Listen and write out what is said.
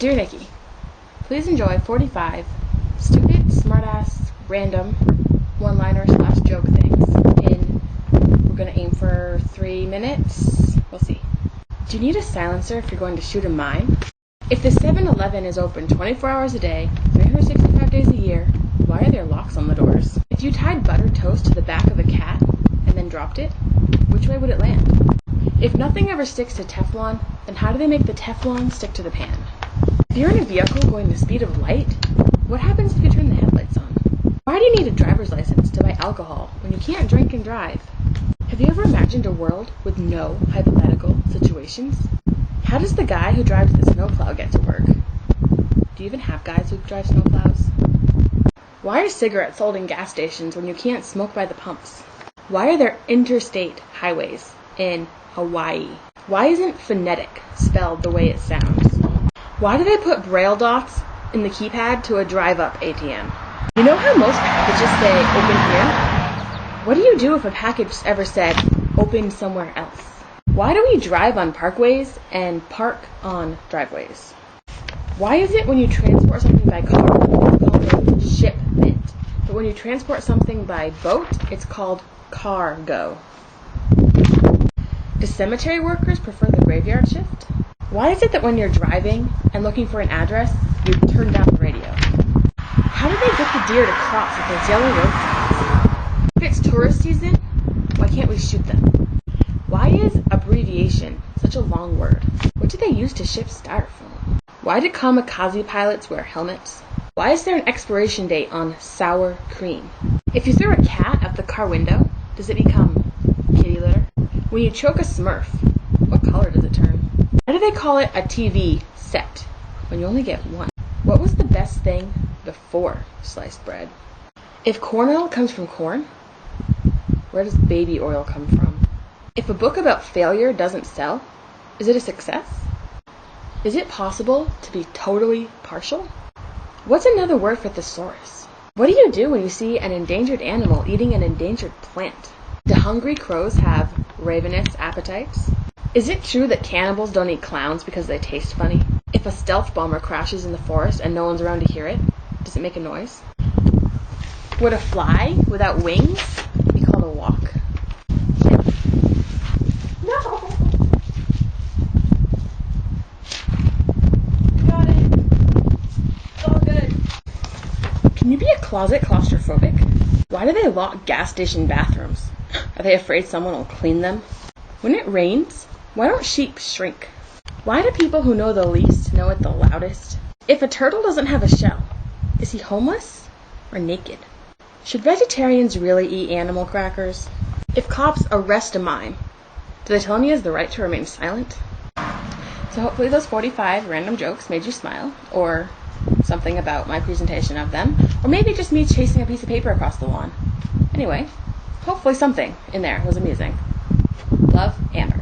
Dear Nikki, please enjoy 45 stupid, smartass, random one-liner / joke things we're going to aim for 3 minutes. We'll see. Do you need a silencer if you're going to shoot a mine? If the 7-Eleven is open 24 hours a day, 365 days a year, why are there locks on the doors? If you tied buttered toast to the back of a cat and then dropped it, which way would it land? If nothing ever sticks to Teflon, then how do they make the Teflon stick to the pan? If you're in a vehicle going the speed of light, what happens if you turn the headlights on? Why do you need a driver's license to buy alcohol when you can't drink and drive? Have you ever imagined a world with no hypothetical situations? How does the guy who drives the snowplow get to work? Do you even have guys who drive snowplows? Why are cigarettes sold in gas stations when you can't smoke by the pumps? Why are there interstate highways in Hawaii? Why isn't phonetic spelled the way it sounds? Why do they put braille dots in the keypad to a drive-up ATM? You know how most packages say open here? What do you do if a package ever said open somewhere else? Why do we drive on parkways and park on driveways? Why is it when you transport something by car, it's called shipment, but when you transport something by boat, it's called cargo? Do cemetery workers prefer the graveyard shift? Why is it that when you're driving and looking for an address, you turn down the radio? How do they get the deer to cross with those yellow road signs? If it's tourist season, why can't we shoot them? Why is abbreviation such a long word? What do they use to ship styrofoam? Why do kamikaze pilots wear helmets? Why is there an expiration date on sour cream? If you throw a cat out the car window, does it become kitty litter? When you choke a Smurf, what color does it turn? Why do they call it a TV set when you only get one? What was the best thing before sliced bread? If corn oil comes from corn, where does baby oil come from? If a book about failure doesn't sell, is it a success? Is it possible to be totally partial? What's another word for thesaurus? What do you do when you see an endangered animal eating an endangered plant? Do hungry crows have ravenous appetites? Is it true that cannibals don't eat clowns because they taste funny? If a stealth bomber crashes in the forest and no one's around to hear it, does it make a noise? Would a fly without wings be called a walk? No! Got it. It's all good. Can you be a closet claustrophobic? Why do they lock gas station bathrooms? Are they afraid someone will clean them? When it rains, why don't sheep shrink? Why do people who know the least know it the loudest? If a turtle doesn't have a shell, is he homeless or naked? Should vegetarians really eat animal crackers? If cops arrest a mime, do they tell him he has the right to remain silent? So hopefully those 45 random jokes made you smile, or something about my presentation of them, or maybe just me chasing a piece of paper across the lawn. Anyway, hopefully something in there was amusing. Love, Amber.